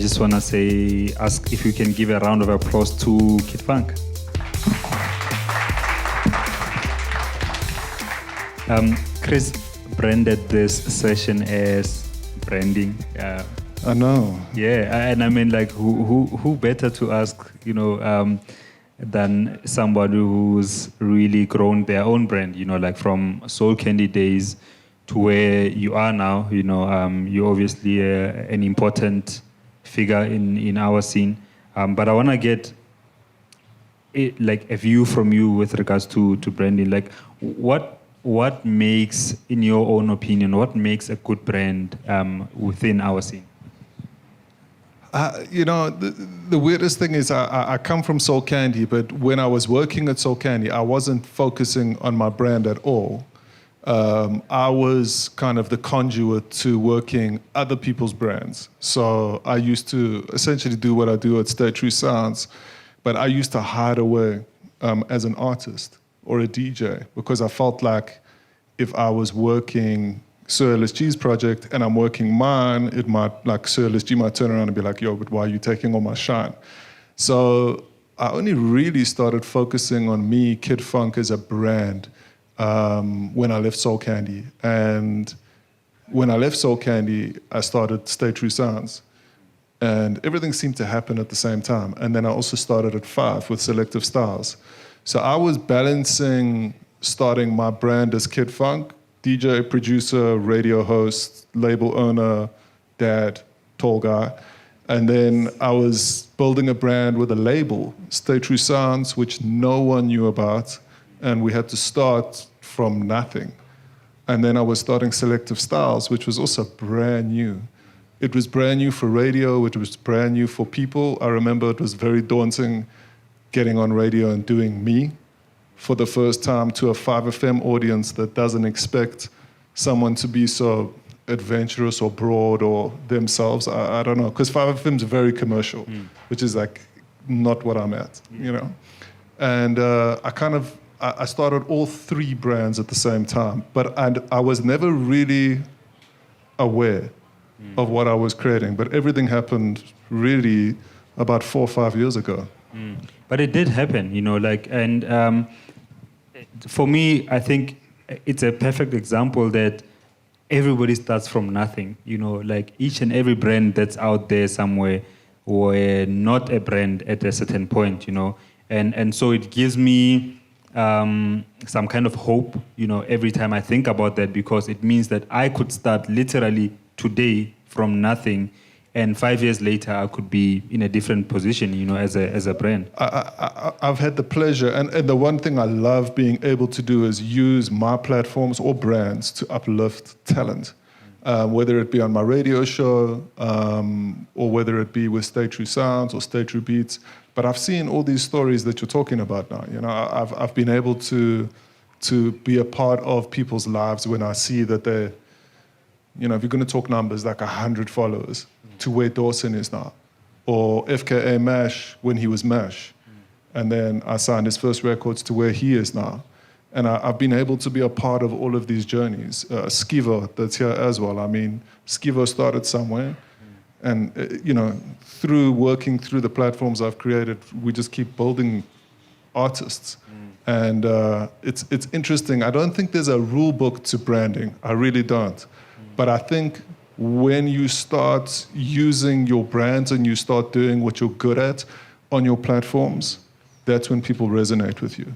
just want to ask if you can give a round of applause to Kid Fonque. Chris branded this session as branding. I know. Yeah, and I mean, like, who better to ask, than somebody who's really grown their own brand, like from Soul Candy days to where you are now. You're obviously an important figure in our scene. But I want to get like a view from you with regards to branding. Like, what makes, in your own opinion, what makes a good brand within our scene? The weirdest thing is I come from Soul Candy, but when I was working at Soul Candy, I wasn't focusing on my brand at all. I was kind of the conduit to working other people's brands. So I used to essentially do what I do at Stay True Sounds, but I used to hide away as an artist or a DJ because I felt like if I was working Sir LSG's project and I'm working mine, it might, like Sir LSG might turn around and be like, yo, but why are you taking all my shine? So I only really started focusing on me, Kid Fonque, as a brand when I left Soul Candy. And when I left Soul Candy, I started Stay True Sounds. And everything seemed to happen at the same time. And then I also started at 5 with Selective Styles. So I was balancing starting my brand as Kid Fonque, DJ, producer, radio host, label owner, dad, tall guy. And then I was building a brand with a label, Stay True Sounds, which no one knew about. And we had to start from nothing. And then I was starting Selective Styles, which was also brand new. It was brand new for radio, it was brand new for people. I remember it was very daunting getting on radio and doing me for the first time to a 5FM audience that doesn't expect someone to be so adventurous or broad or themselves. I don't know, because 5FM is very commercial, which is like not what I'm at, And I started all 3 brands at the same time, but I was never really aware of what I was creating. But everything happened really about 4 or 5 years ago. But it did happen, for me, I think it's a perfect example that everybody starts from nothing. Like each and every brand that's out there somewhere were not a brand at a certain point, and so it gives me some kind of hope, every time I think about that, because it means that I could start literally today from nothing, and 5 years later I could be in a different position, as a brand. I've had the pleasure, and the one thing I love being able to do is use my platforms or brands to uplift talent, whether it be on my radio show or whether it be with Stay True Sounds or Stay True Beats. But I've seen all these stories that you're talking about now. I've been able to be a part of people's lives when I see that they're, if you're going to talk numbers, like 100 followers to where Dawson is now, or FKA Mash when he was Mash. And then I signed his first records to where he is now. And I've been able to be a part of all of these journeys. Skivo, that's here as well. I mean, Skivo started somewhere. And, through working through the platforms I've created, we just keep building artists. And it's interesting. I don't think there's a rule book to branding. I really don't. But I think when you start using your brands and you start doing what you're good at on your platforms, that's when people resonate with you.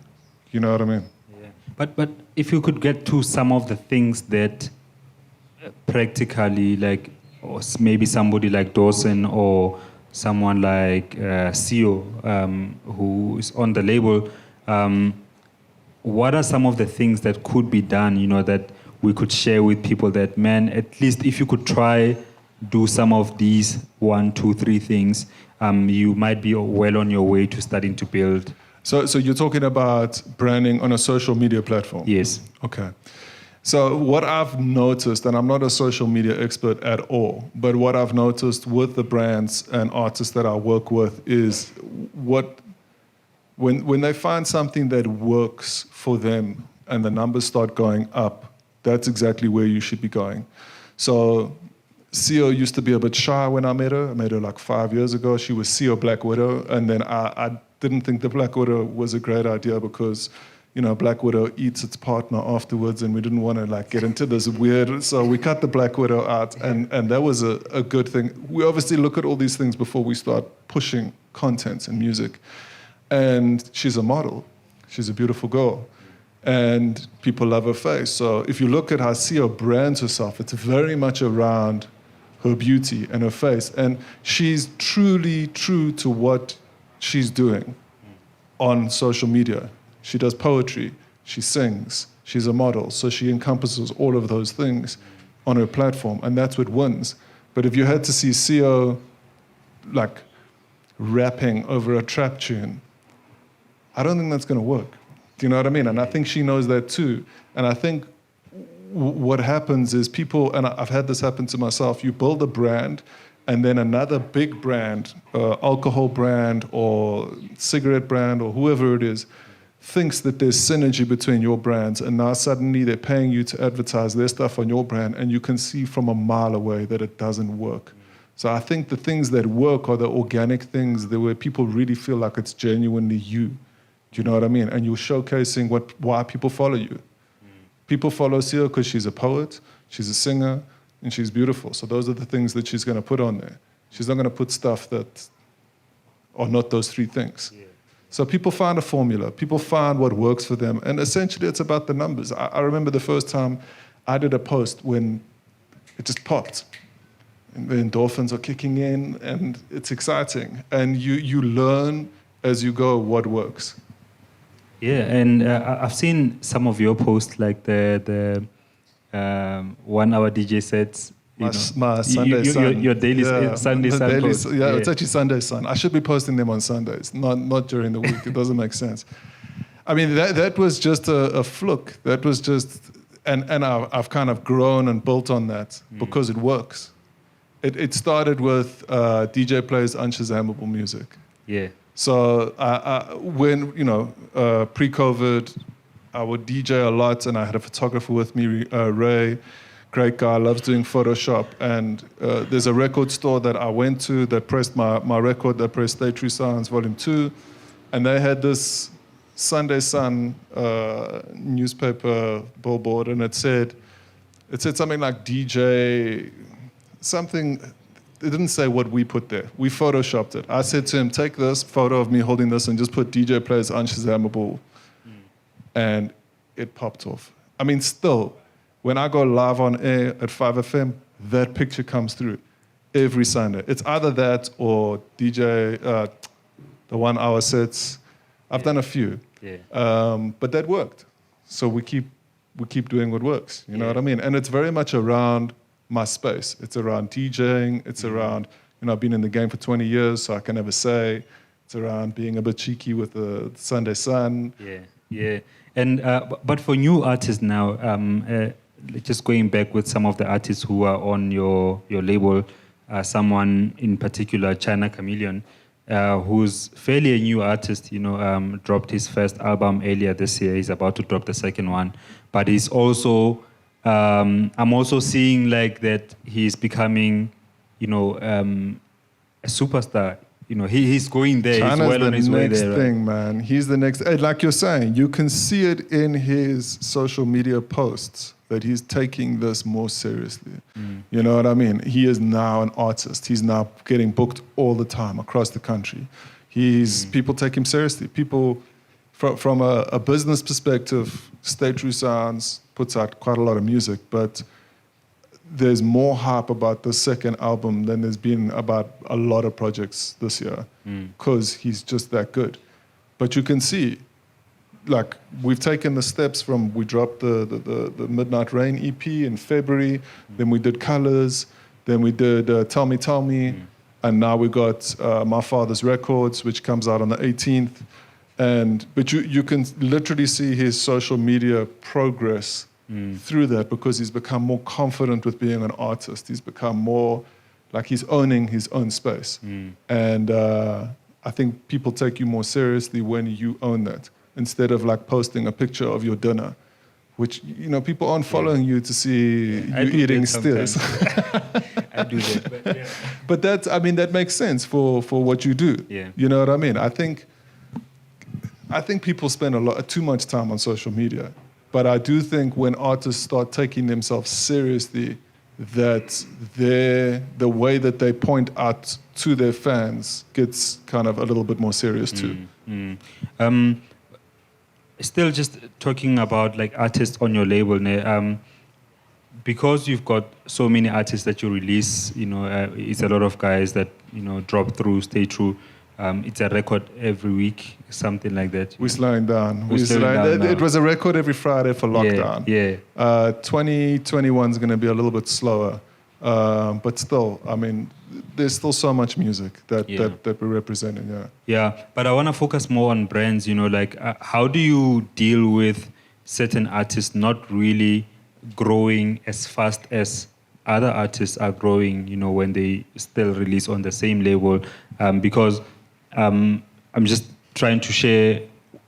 You know what I mean? Yeah. But if you could get to some of the things that practically, like, or maybe somebody like Dawson or someone like CEO who is on the label, what are some of the things that could be done, that we could share with people that, man, at least if you could try do some of these 1, 2, 3 things, you might be well on your way to starting to build. So you're talking about branding on a social media platform? Yes. Okay. So what I've noticed, and I'm not a social media expert at all, but what I've noticed with the brands and artists that I work with is when they find something that works for them and the numbers start going up, that's exactly where you should be going. So Sio used to be a bit shy when I met her. I met her like 5 years ago. She was Sio Black Widow. And then I didn't think the Black Widow was a great idea because, you know, Black Widow eats its partner afterwards, and we didn't want to like get into this weird. So we cut the Black Widow out, and that was a good thing. We obviously look at all these things before we start pushing content and music. And she's a model. She's a beautiful girl. And people love her face. So if you look at how Sio brands herself, it's very much around her beauty and her face. And she's truly true to what she's doing on social media. She does poetry, she sings, she's a model. So she encompasses all of those things on her platform, and that's what wins. But if you had to see Sio like rapping over a trap tune, I don't think that's gonna work. Do you know what I mean? And I think she knows that too. And I think what happens is people, and I've had this happen to myself, you build a brand and then another big brand, alcohol brand or cigarette brand or whoever it is, thinks that there's synergy between your brands, and now suddenly they're paying you to advertise their stuff on your brand, and you can see from a mile away that it doesn't work. So I think the things that work are the organic things that where people really feel like it's genuinely you. Do you know what I mean? And you're showcasing why people follow you. People follow Sio because she's a poet, she's a singer, and she's beautiful. So those are the things that she's going to put on there. She's not going to put stuff that are not those three things. Yeah. So people find a formula. People find what works for them. And essentially, it's about the numbers. I remember the first time I did a post when it just popped. And the endorphins are kicking in, and it's exciting. And you learn as you go what works. Yeah, and I've seen some of your posts, like the 1 hour DJ sets. My Sunday Sun. Your daily Sunday Sun post. Yeah, it's actually Sunday Sun. I should be posting them on Sundays, not during the week. It doesn't make sense. I mean, that was just a fluke. That was just, and I've kind of grown and built on that because it works. It started with DJ plays unshazamable music. Yeah. So when, pre-COVID, I would DJ a lot, and I had a photographer with me, Ray, great guy, loves doing Photoshop. And there's a record store that I went to that pressed my record, that pressed Stay True Sounds Volume 2, and they had this Sunday Sun newspaper billboard, and it said something like DJ, something. It didn't say what we put there. We photoshopped it. I said to him, take this photo of me holding this and just put DJ plays unshazamable. And it popped off. I mean, still, when I go live on air at 5 FM, that picture comes through every Sunday. It's either that or DJ, the 1 hour sets. I've done a few. Yeah. But that worked. So we keep doing what works. You know what I mean? And it's very much around my space. It's around DJing. It's around, I've been in the game for 20 years, so I can never say. It's around being a bit cheeky with the Sunday Sun. Yeah. And but for new artists now, just going back with some of the artists who are on your label, someone in particular, China Chameleon, who's fairly a new artist, dropped his first album earlier this year. He's about to drop the second one, but he's also I'm also seeing like that he's becoming, a superstar. He's going there. China's he's well on his way there. He's the next thing, man. He's the next. Like you're saying, you can see it in his social media posts that he's taking this more seriously. You know what I mean? He is now an artist. He's now getting booked all the time across the country. People take him seriously. People, from a business perspective, Stay True Sounds puts out quite a lot of music, but there's more hype about the second album than there's been about a lot of projects this year, because he's just that good. But you can see, like, we've taken the steps from, we dropped the Midnight Rain EP in February, then we did Colors, then we did Tell Me, and now we got My Father's Records, which comes out on the 18th. But you can literally see his social media progress through that, because he's become more confident with being an artist. He's become more like he's owning his own space. And I think people take you more seriously when you own that, instead of like posting a picture of your dinner, which, people aren't following you to see you eating steers. I I do that. But yeah. But that's, I mean, that makes sense for what you do. Yeah. You know what I mean? I think people spend too much time on social media. But I do think when artists start taking themselves seriously, that the way that they point out to their fans gets kind of a little bit more serious too. Still just talking about like artists on your label, ne, because you've got so many artists that you release, it's a lot of guys that, drop through, stay true. It's a record every week, something like that. We're slowing down. We're slowing down now. It was a record every Friday for lockdown. Yeah. 2021 is going to be a little bit slower. But still, I mean, there's still so much music that we're representing, Yeah, but I want to focus more on brands, like how do you deal with certain artists not really growing as fast as other artists are growing, when they still release on the same label? Because I'm just trying to share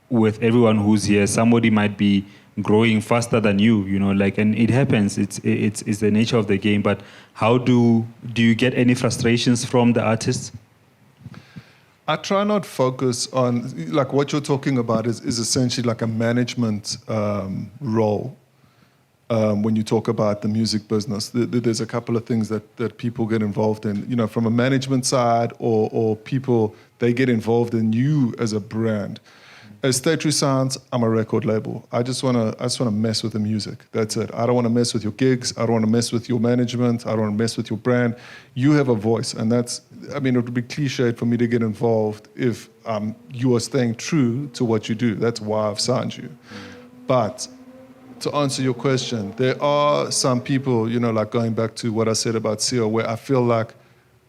with everyone who's here, somebody might be growing faster than you, and it happens. It's the nature of the game. But how do you get any frustrations from the artists? I try not focus on, like what you're talking about is essentially like a management role. When you talk about the music business, there's a couple of things that people get involved in, from a management side or people, they get involved in you as a brand. As Stay True Sounds, I'm a record label. I just want to mess with the music. That's it. I don't want to mess with your gigs. I don't want to mess with your management. I don't want to mess with your brand. You have a voice, and it would be cliched for me to get involved if you are staying true to what you do. That's why I've signed you. But to answer your question, there are some people, like going back to what I said about Sio, where I feel like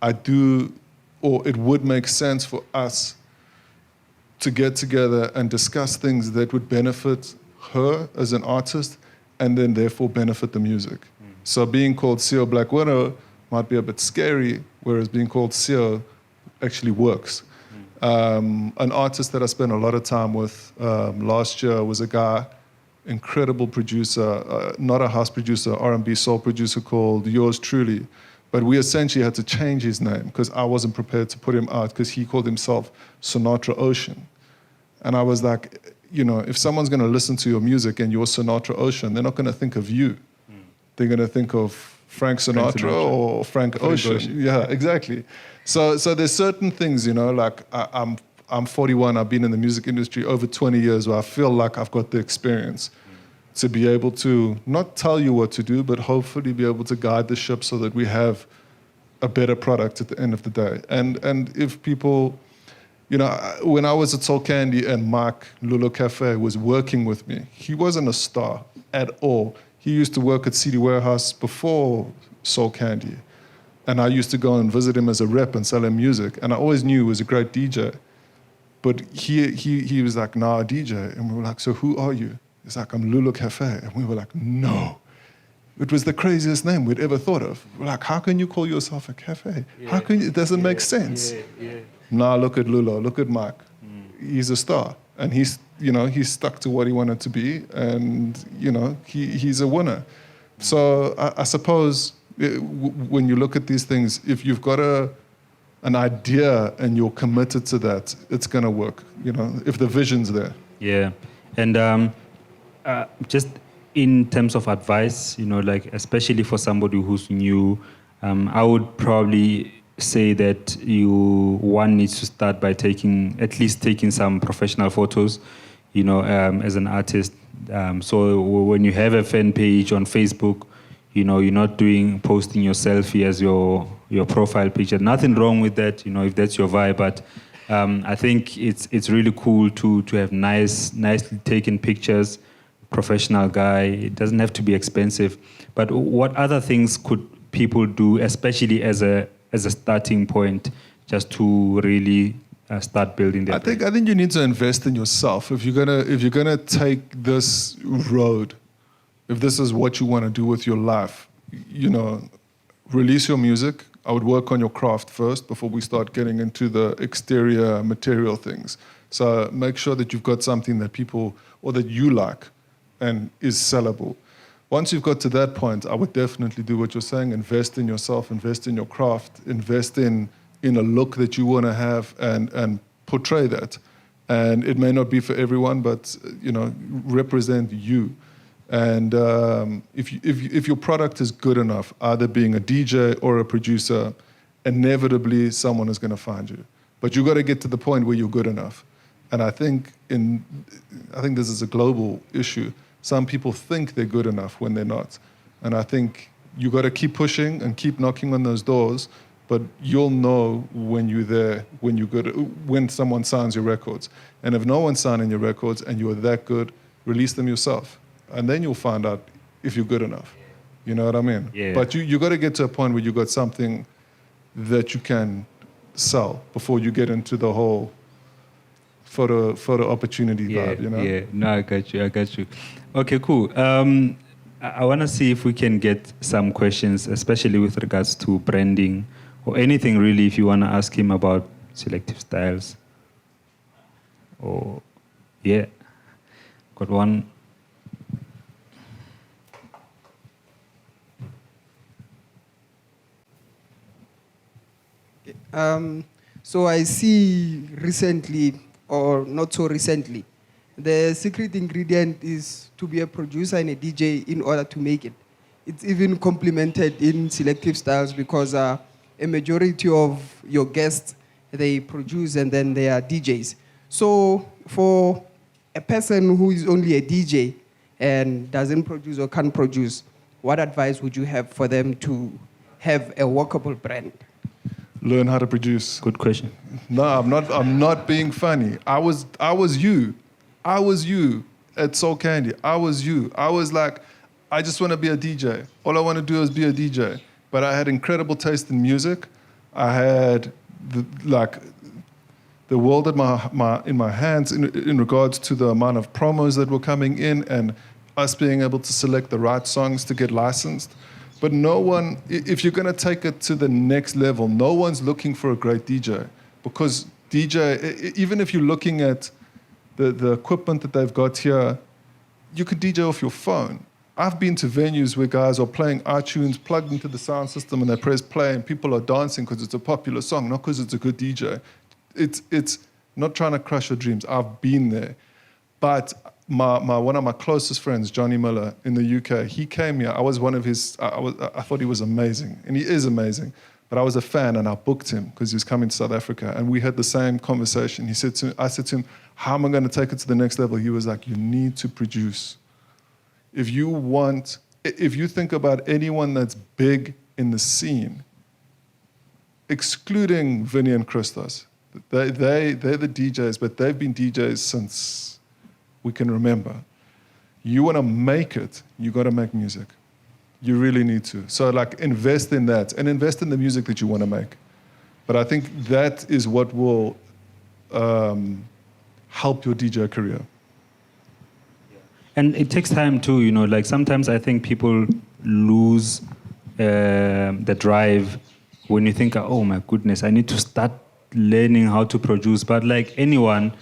it would make sense for us to get together and discuss things that would benefit her as an artist and then therefore benefit the music. So being called Sio Black Widow might be a bit scary, whereas being called Sio actually works. An artist that I spent a lot of time with last year was a guy, incredible producer, not a house producer, R&B soul producer called Yours Truly. But we essentially had to change his name because I wasn't prepared to put him out because he called himself Sinatra Ocean. And I was like, if someone's going to listen to your music and you're Sinatra Ocean, they're not going to think of you. They're going to think of Frank Sinatra or Frank Ocean. Yeah, exactly. So there's certain things, like I'm 41, I've been in the music industry over 20 years where I feel like I've got the experience to be able to not tell you what to do, but hopefully be able to guide the ship so that we have a better product at the end of the day. And if people, when I was at Soul Candy and Mark Lulu Cafe was working with me, he wasn't a star at all. He used to work at CD Warehouse before Soul Candy. And I used to go and visit him as a rep and sell him music. And I always knew he was a great DJ. But he was like, nah, DJ. And we were like, so who are you? He's like, I'm Lulu Cafe. And we were like, no. It was the craziest name we'd ever thought of. We're like, how can you call yourself a cafe? Yeah. How can you? It doesn't make sense. Yeah. Nah, look at Lulu, look at Mark. He's a star. And he's stuck to what he wanted to be. And, he's a winner. So I suppose when you look at these things, if you've got an idea and you're committed to that, it's going to work, if the vision's there. Yeah. And just in terms of advice, like especially for somebody who's new, I would probably say that one needs to start by at least taking some professional photos, as an artist. So when you have a fan page on Facebook, you're not posting your selfie as your profile picture. Nothing wrong with that, if that's your vibe. But I think it's really cool to have nicely taken pictures. Professional guy. It doesn't have to be expensive. But what other things could people do, especially as a starting point, just to really start building their brand? I think you need to invest in yourself. If you're gonna take this road, if this is what you want to do with your life, release your music. I would work on your craft first before we start getting into the exterior material things. So make sure that you've got something that people or that you like and is sellable. once you've got to that point, I would definitely do what you're saying. Invest in yourself, invest in your craft, invest in a look that you want to have and portray that. And it may not be for everyone, but represent you. And if your product is good enough, either being a DJ or a producer, inevitably someone is going to find you. But you got to get to the point where you're good enough. And I think this is a global issue. Some people think they're good enough when they're not. And I think you got to keep pushing and keep knocking on those doors. But you'll know when you're there, when someone signs your records. And if no one's signing your records and you're that good, release them yourself. And then you'll find out if you're good enough. You know what I mean? Yeah. But you got to get to a point where you got something that you can sell before you get into the whole photo opportunity vibe, you know? Yeah, no, I got you. Okay, cool. I want to see if we can get some questions, especially with regards to branding or anything really, if you want to ask him about selective styles. Or, yeah, got one. So I see recently, or not so recently, the secret ingredient is to be a producer and a DJ in order to make it. It's even complemented in selective styles because a majority of your guests, they produce and then they are DJs. So for a person who is only a DJ and doesn't produce or can't produce, what advice would you have for them to have a workable brand? Learn how to produce. Good question. No, I'm not being funny. I was you. I was you at Soul Candy. I was you. I was like, I just want to be a DJ. All I want to do is be a DJ. But I had incredible taste in music. I had the world in my hands in regards to the amount of promos that were coming in and us being able to select the right songs to get licensed. But no one, if you're going to take it to the next level, no one's looking for a great DJ. Because DJ, even if you're looking at the equipment that they've got here, you could DJ off your phone. I've been to venues where guys are playing iTunes plugged into the sound system and they press play and people are dancing because it's a popular song, not because it's a good DJ. It's not trying to crush your dreams. I've been there. But one of my closest friends, Johnny Miller, in the UK, he came here. I was one of his, I thought he was amazing, and he is amazing. But I was a fan, and I booked him because he was coming to South Africa, and we had the same conversation. I said to him, how am I going to take it to the next level? He was like, you need to produce. If you think about anyone that's big in the scene, excluding Vinny and Christos, they're the DJs, but they've been DJs since we can remember. You want to make it, you got to make music. You really need to. So invest in that and invest in the music that you want to make. But I think that is what will help your DJ career. And it takes time too, sometimes I think people lose the drive when you think, oh my goodness, I need to start learning how to produce. But like anyone,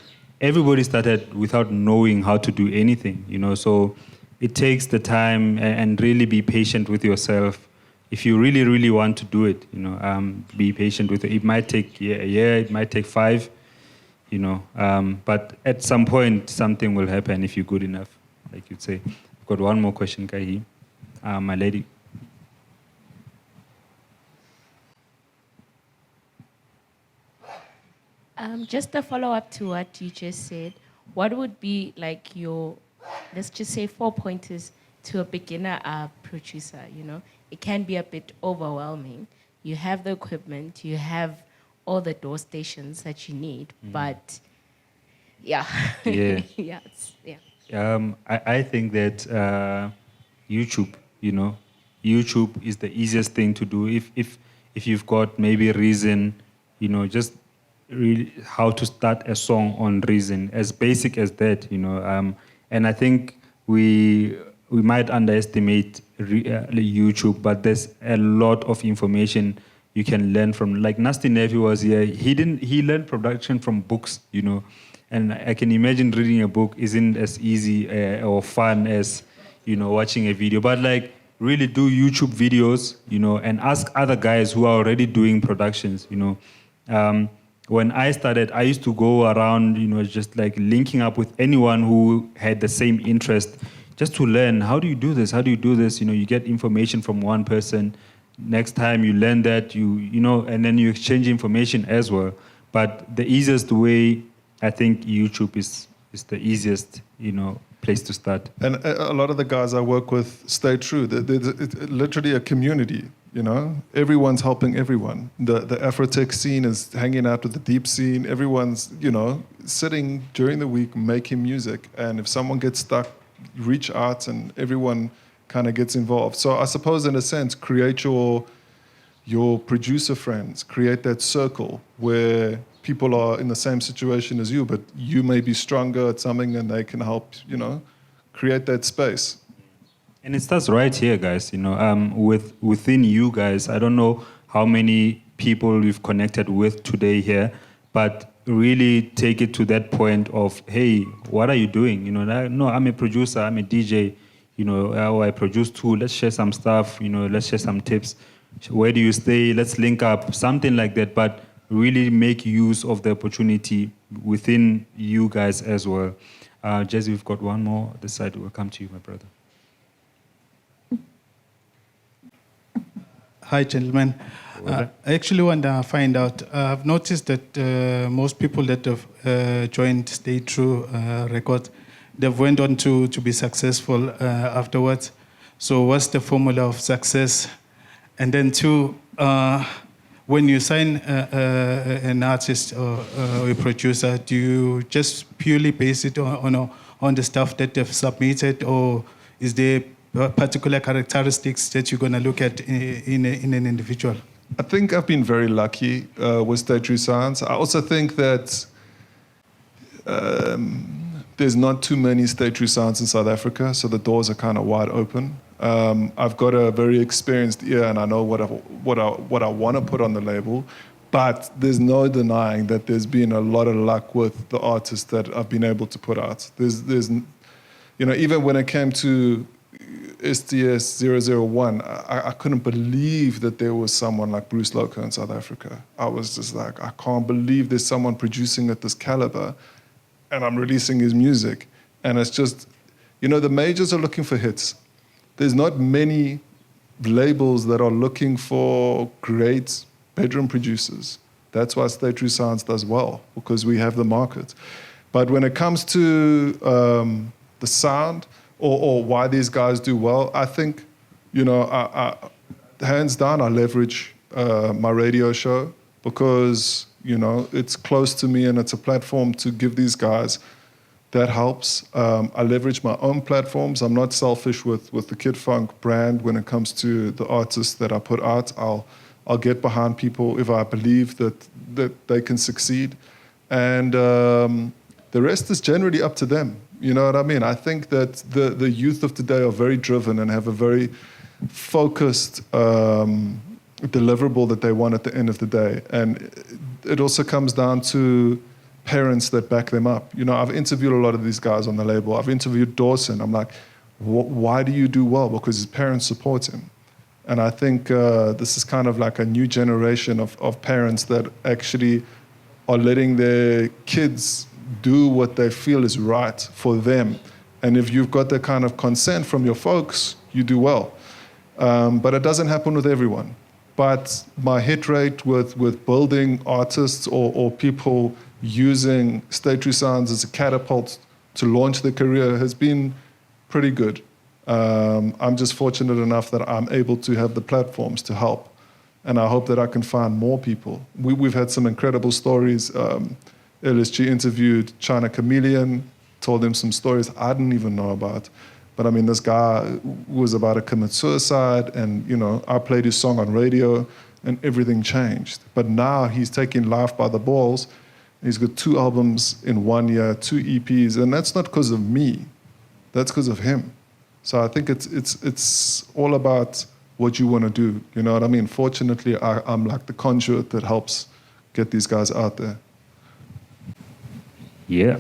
everybody started without knowing how to do anything, so it takes the time and really be patient with yourself. If you really, really want to do it, be patient with it. It might take a year, it might take 5, but at some point, something will happen if you're good enough, like you'd say. I've got one more question, Kahi. My lady. Just a follow-up to what you just said, what would be like your, let's just say 4 pointers to a beginner producer, It can be a bit overwhelming. You have the equipment, you have all the door stations that you need, but yeah. Yeah. yeah. I think that YouTube, YouTube is the easiest thing to do. If you've got maybe Reason, just really how to start a song on Reason, as basic as that, and I think we might underestimate YouTube, but there's a lot of information you can learn from. Like Nasty Nephew was here, he learned production from books, and I can imagine reading a book isn't as easy or fun as watching a video. But like really do YouTube videos, and ask other guys who are already doing productions, when I started, I used to go around, just like linking up with anyone who had the same interest, just to learn, how do you do this? How do you do this? You get information from one person. Next time you learn that, and then you exchange information as well. But the easiest way, I think YouTube is the easiest, place to start. And a lot of the guys I work with stay true. It's literally a community, Everyone's helping everyone. The Afrotech scene is hanging out with the deep scene. Everyone's, sitting during the week making music. And if someone gets stuck, reach out and everyone kind of gets involved. So I suppose in a sense, create your producer friends, create that circle where people are in the same situation as you, but you may be stronger at something and they can help, create that space. And it starts right here, guys. Within you guys, I don't know how many people we've connected with today here, but really take it to that point of, hey, what are you doing? No, I'm a producer, I'm a DJ, I produce too. Let's share some stuff, let's share some tips. Where do you stay? Let's link up, something like that. But really make use of the opportunity within you guys as well. Jesse, we've got one more this side. We'll come to you, my brother. Hi, gentlemen. I actually want to find out, I've noticed that most people that have joined Stay True Records, they've went on to be successful afterwards. So what's the formula of success? And then two, when you sign an artist or a producer, do you just purely base it on the stuff that they've submitted, or is there particular characteristics that you're going to look at in an individual? I think I've been very lucky with Stay True Sounds. I also think that there's not too many Stay True Sounds in South Africa, so the doors are kind of wide open. I've got a very experienced ear, and I know what I want to put on the label. But there's no denying that there's been a lot of luck with the artists that I've been able to put out. There's even when it came to STS 001, I couldn't believe that there was someone like Bruce Loco in South Africa. I was just like, I can't believe there's someone producing at this caliber, and I'm releasing his music. And it's just, the majors are looking for hits. There's not many labels that are looking for great bedroom producers. That's why Stay True Sounds does well, because we have the market. But when it comes to the sound, or why these guys do well, I think, hands down, I leverage my radio show because, it's close to me and it's a platform to give these guys. That helps. I leverage my own platforms. I'm not selfish with the Kid Fonque brand when it comes to the artists that I put out. I'll get behind people if I believe that they can succeed. And the rest is generally up to them. You know what I mean? I think that the youth of today are very driven and have a very focused deliverable that they want at the end of the day. And it also comes down to parents that back them up. I've interviewed a lot of these guys on the label. I've interviewed Dawson. I'm like, why do you do well? Because his parents support him. And I think this is kind of like a new generation of parents that actually are letting their kids do what they feel is right for them. And if you've got that kind of consent from your folks, you do well. But it doesn't happen with everyone. But my hit rate with building artists or people using Stay True Sounds as a catapult to launch their career has been pretty good. I'm just fortunate enough that I'm able to have the platforms to help. And I hope that I can find more people. We've had some incredible stories. LSG interviewed China Chameleon, told him some stories I didn't even know about. But I mean, this guy was about to commit suicide, and I played his song on radio, and everything changed. But now he's taking life by the balls. He's got 2 albums in 1 year, 2 EPs, and that's not because of me. That's because of him. So I think it's all about what you want to do. You know what I mean? Fortunately, I'm like the conduit that helps get these guys out there. Yeah.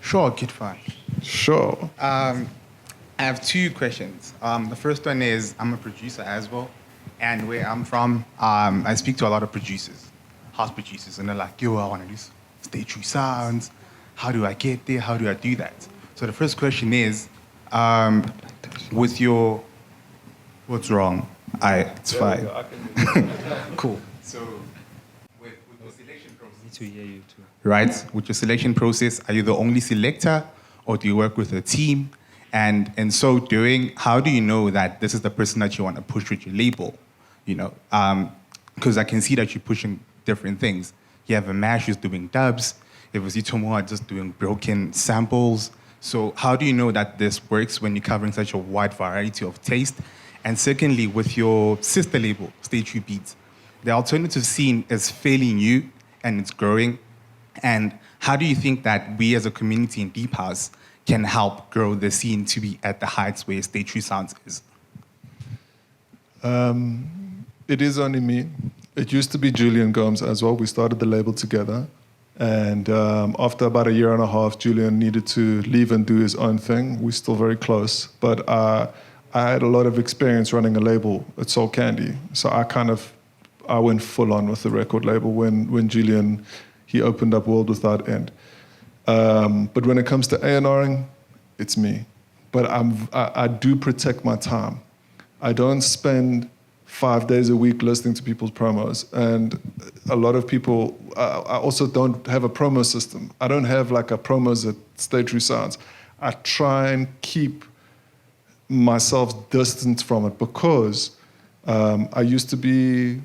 Sure, Kid Fonque. Sure. I have two questions. The first one is, I'm a producer as well, and where I'm from, I speak to a lot of producers, house producers, and they're like, yo, I want to do Stay True sounds. How do I get there? How do I do that? So the first question is, with your, what's wrong? It's fine. Cool. So with the selection process, To hear you too. right? With your selection process, are you the only selector, or do you work with a team? And in so doing, how do you know that this is the person that you want to push with your label? You know, because I can see that you're pushing different things. You have a Mash who's doing dubs. It was Itomoa just doing broken samples. So how do you know that this works when you're covering such a wide variety of taste? And secondly, with your sister label, Stay True Beats, the alternative scene is fairly new and it's growing. And how do you think that we as a community in Deep House can help grow the scene to be at the heights where Stay True Sounds is? It is only me. It used to be Julian Gomes as well. We started the label together. And after about a year and a half, Julian needed to leave and do his own thing. We're still very close. But I had a lot of experience running a label at Soul Candy. So I went full on with the record label when Julian, he opened up World Without End. But when it comes to A&Ring, it's me. But I do protect my time. I don't spend 5 days a week listening to people's promos. And a lot of people, I also don't have a promo system. I don't have like a promos at Stay True Sounds. I try and keep myself distant from it because I used to be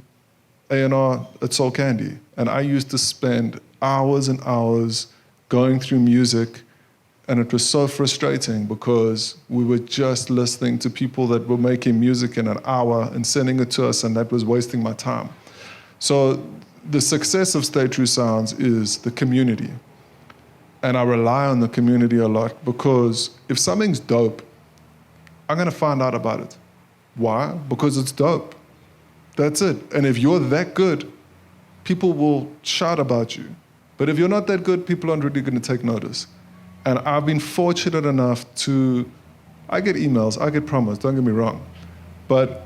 A&R at Soul Candy. And I used to spend hours and hours going through music, and it was so frustrating because we were just listening to people that were making music in an hour and sending it to us, and that was wasting my time. So the success of Stay True Sounds is the community. And I rely on the community a lot because if something's dope, I'm gonna find out about it. Why? Because it's dope. That's it. And if you're that good, people will shout about you. But if you're not that good, people aren't really gonna take notice. And I've been fortunate enough I get emails, I get promos, don't get me wrong. But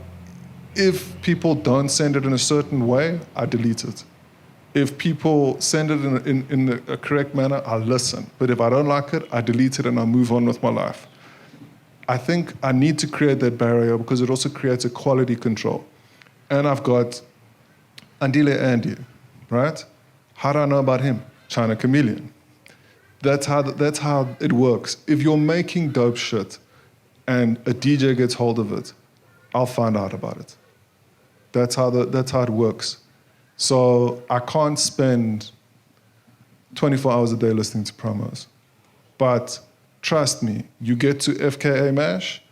if people don't send it in a certain way, I delete it. If people send it in a correct manner, I'll listen. But if I don't like it, I delete it and I move on with my life. I think I need to create that barrier because it also creates a quality control. And I've got Andile Andy, right? How do I know about him? China Chameleon. That's how it works. If you're making dope shit and a DJ gets hold of it, I'll find out about it. That's how it works. So I can't spend 24 hours a day listening to promos. But trust me, you get to FKA MASH,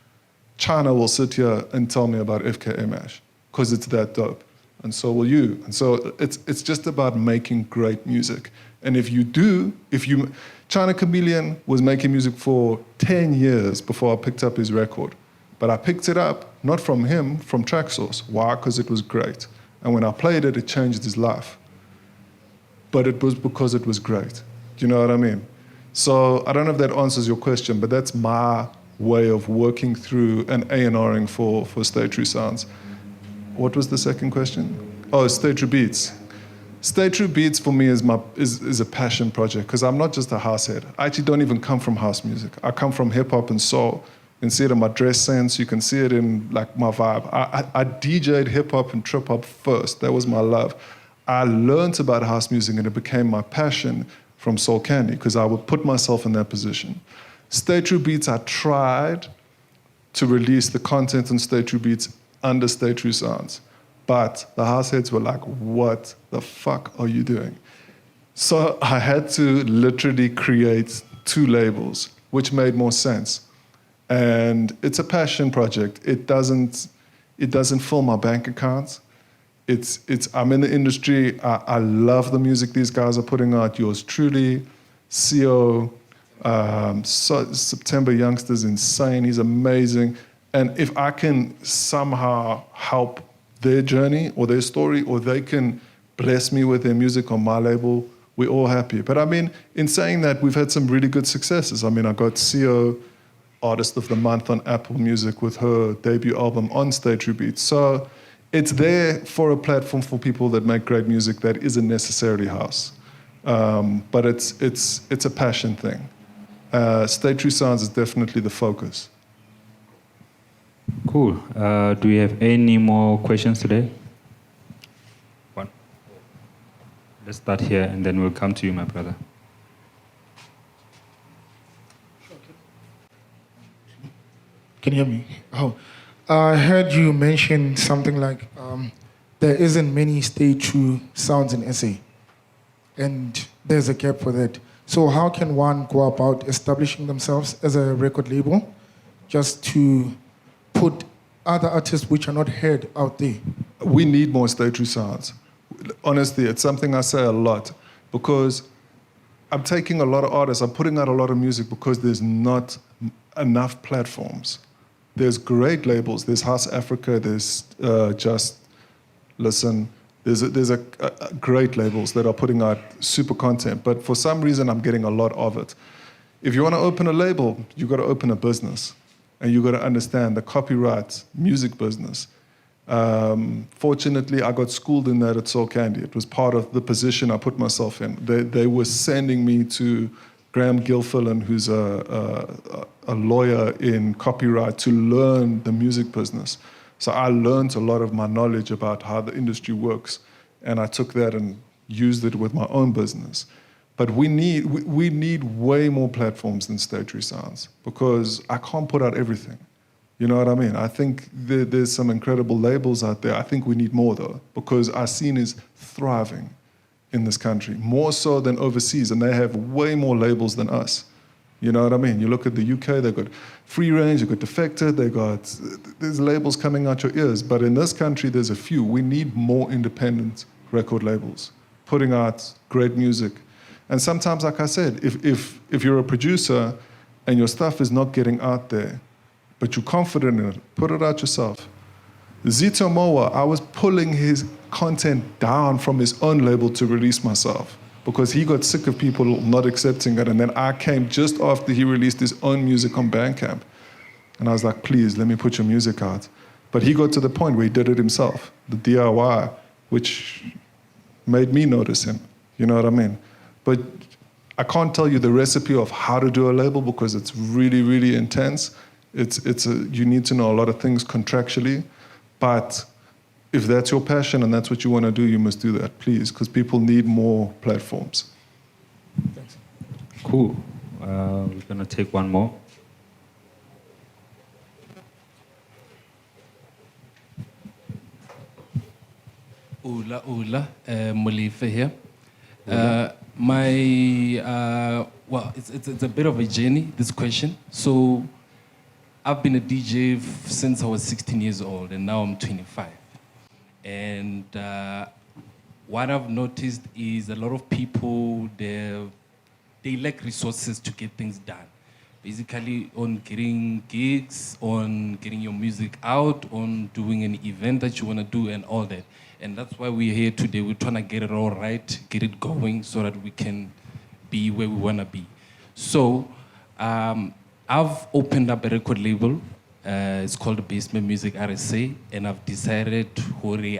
China will sit here and tell me about FKA MASH because it's that dope. And so will you. And so it's just about making great music. And China Chameleon was making music for 10 years before I picked up his record. But I picked it up, not from him, from Traxsource. Why? Because it was great. And when I played it, it changed his life. But it was because it was great. Do you know what I mean? So I don't know if that answers your question, but that's my way of working through and A&Ring for Stay True Sounds. What was the second question? Oh, Stay True Beats. Stay True Beats for me is a passion project because I'm not just a house head. I actually don't even come from house music. I come from hip hop and soul. You can see it in my dress sense. You can see it in like my vibe. I DJ'd hip hop and trip hop first. That was my love. I learned about house music and it became my passion from Soul Candy because I would put myself in that position. Stay True Beats, I tried to release the content on Stay True Beats under Stay True Sounds. But the house heads were like, what the fuck are you doing? So I had to literally create two labels, which made more sense. And it's a passion project. It doesn't fill my bank account. I'm in the industry. I love the music these guys are putting out. Yours truly, CO, September Youngster's insane. He's amazing. And if I can somehow help their journey or their story, or they can bless me with their music on my label, we're all happy. But I mean, in saying that, we've had some really good successes. I mean, I got CEO Artist of the Month on Apple Music with her debut album on State True Beats. So it's there for a platform for people that make great music that isn't necessarily house. But it's a passion thing. State True Sounds is definitely the focus. Cool. Do we have any more questions today? One. Let's start here, and then we'll come to you, my brother. Can you hear me? Oh, I heard you mention something like there isn't many Stay True Sounds in SA, and there's a gap for that. So how can one go about establishing themselves as a record label just to put other artists which are not heard out there? We need more Stay True Sounds. Honestly, it's something I say a lot because I'm taking a lot of artists, I'm putting out a lot of music because there's not enough platforms. There's great labels. There's House Africa. There's Just Listen. There's a great labels that are putting out super content. But for some reason, I'm getting a lot of it. If you want to open a label, you got to open a business, and you got to understand the copyright music business. Fortunately, I got schooled in that at Soul Candy. It was part of the position I put myself in. They were sending me to Graham Gilfillan, who's a lawyer in copyright, to learn the music business. So I learned a lot of my knowledge about how the industry works, and I took that and used it with my own business. But we need way more platforms than Stay True Sounds because I can't put out everything. You know what I mean? I think there's some incredible labels out there. I think we need more though, because our scene is thriving in this country, more so than overseas, and they have way more labels than us. You know what I mean? You look at the UK, they've got Free Range, they've got Defected, there's labels coming out your ears, but in this country, there's a few. We need more independent record labels, putting out great music. And sometimes, like I said, if you're a producer and your stuff is not getting out there, but you're confident in it, put it out yourself. Zito Moa, I was pulling his content down from his own label to release myself because he got sick of people not accepting it. And then I came just after he released his own music on Bandcamp. And I was like, please, let me put your music out. But he got to the point where he did it himself, the DIY, which made me notice him. You know what I mean? But I can't tell you the recipe of how to do a label because it's really, really intense. You need to know a lot of things contractually, but if that's your passion and that's what you want to do, you must do that, please, because people need more platforms. Thanks. Cool. We're going to take one more. Ula, Molife here. Well, it's a bit of a journey, this question. So I've been a DJ since I was 16 years old, and now I'm 25. And what I've noticed is a lot of people, they lack resources to get things done. Basically, on getting gigs, on getting your music out, on doing an event that you want to do, and all that. And that's why we're here today. We're trying to get it all right, get it going, so that we can be where we want to be. So I've opened up a record label. It's called Basement Music RSA, and I've decided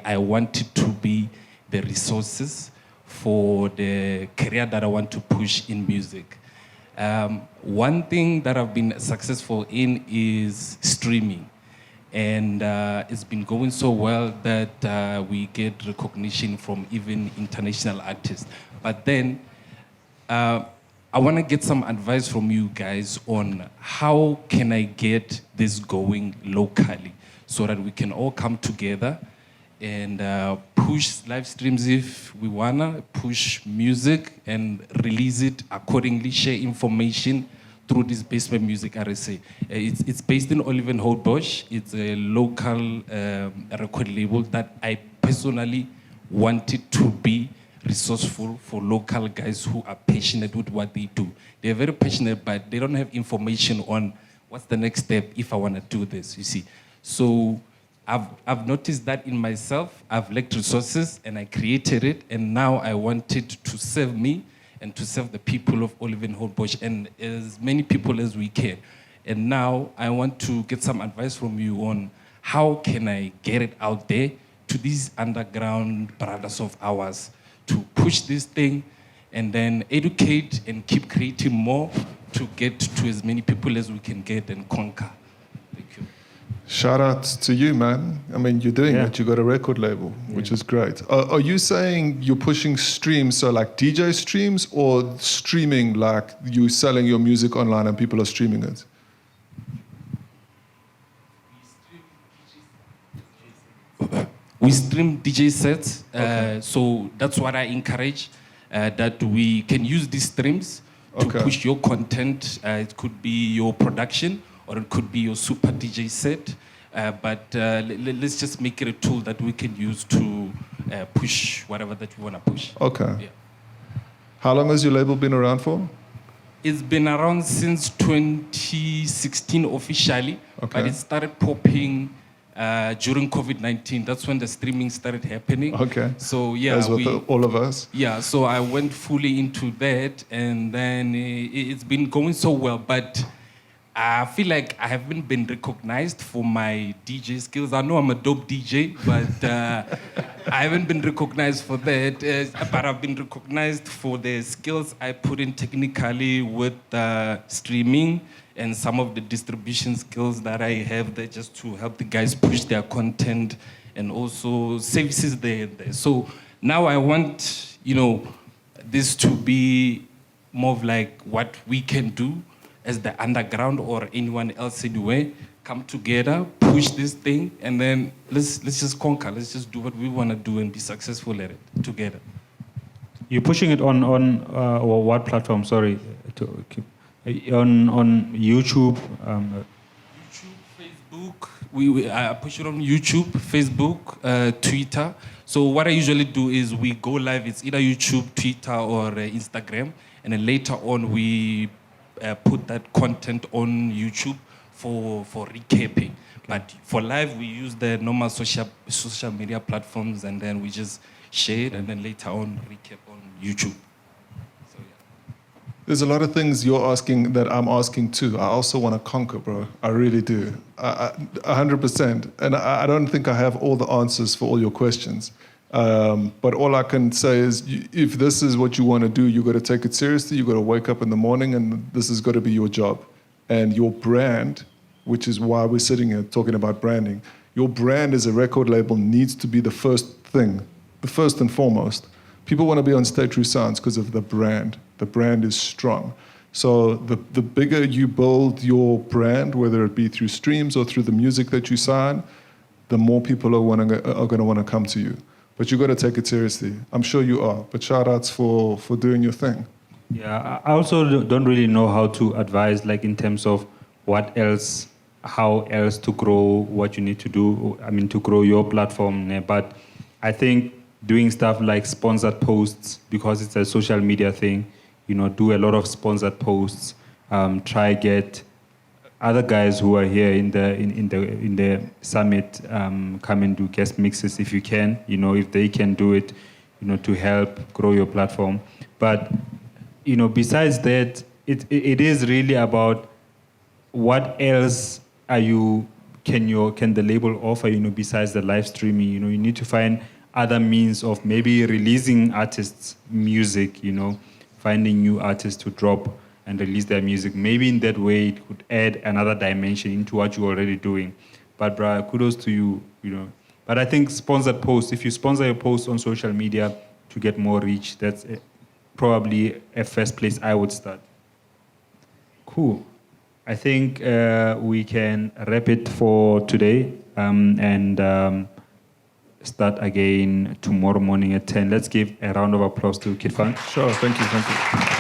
I want it to be the resources for the career that I want to push in music. One thing that I've been successful in is streaming. And it's been going so well that we get recognition from even international artists. But then I want to get some advice from you guys on how can I get this going locally so that we can all come together and push live streams if we wanna, push music and release it accordingly, share information through this Basement Music RSA. It's based in Olivenhout-Bosch. It's a local record label that I personally wanted to be resourceful for local guys who are passionate with what they do. They're very passionate, but they don't have information on what's the next step if I want to do this, you see. So I've noticed that in myself, I've lacked resources and I created it, and now I want it to serve me and to serve the people of Olivenholt and as many people as we can. And now I want to get some advice from you on how can I get it out there to these underground brothers of ours to push this thing and then educate and keep creating more to get to as many people as we can get and conquer. Thank you. Shout out to you, man. I mean, you're doing it. You got a record label, which is great. Are you saying you're pushing streams, so like DJ streams, or streaming like you selling your music online and people are streaming it? We stream DJ sets, so that's what I encourage, that we can use these streams to push your content. It could be your production, or it could be your super DJ set, but let's just make it a tool that we can use to push whatever that we want to push. Okay. Yeah. How long has your label been around for? It's been around since 2016 officially, but it started popping during COVID-19. That's when the streaming started happening. Okay. So yeah, as with all of us. Yeah, so I went fully into that, and then it's been going so well. But I feel like I haven't been recognized for my DJ skills. I know I'm a dope DJ, but I haven't been recognized for that. But I've been recognized for the skills I put in technically with streaming and some of the distribution skills that I have there just to help the guys push their content and also services there. So now I want, this to be more of like what we can do as the underground or anyone else anywhere, come together, push this thing, and then let's just conquer. Let's just do what we want to do and be successful at it together. You're pushing it on or what platform? Sorry, on YouTube. YouTube, Facebook. I push it on YouTube, Facebook, Twitter. So what I usually do is we go live. It's either YouTube, Twitter, or Instagram, and then later on we put that content on YouTube for recapping. But for live, we use the normal social media platforms, and then we just share it, and then later on recap on YouTube. So yeah. There's a lot of things you're asking that I'm asking too. I also want to conquer, bro. I really do. 100%. And I don't think I have all the answers for all your questions. But all I can say is, if this is what you want to do, you got to take it seriously. You got to wake up in the morning, and this has got to be your job. And your brand, which is why we're sitting here talking about branding, your brand as a record label needs to be the first thing, the first and foremost. People want to be on Stay True Sounds because of the brand. The brand is strong. So the bigger you build your brand, whether it be through streams or through the music that you sign, the more people are going to want to come to you. But you got to take it seriously. I'm sure you are. But shout outs for doing your thing. Yeah, I also don't really know how to advise, like in terms of how else to grow what you need to do. I mean, to grow your platform. But I think doing stuff like sponsored posts, because it's a social media thing, do a lot of sponsored posts. Try get other guys who are here in the summit, come and do guest mixes if you can, if they can do it, to help grow your platform. But, besides that, it is really about what else can the label offer, besides the live streaming. You need to find other means of maybe releasing artists' music, finding new artists to drop and release their music. Maybe in that way it could add another dimension into what you're already doing. But kudos to you, But I think sponsored posts, if you sponsor your posts on social media to get more reach, that's probably a first place I would start. Cool. I think we can wrap it for today and start again tomorrow morning at 10. Let's give a round of applause to Kid Fonque. Sure, thank you.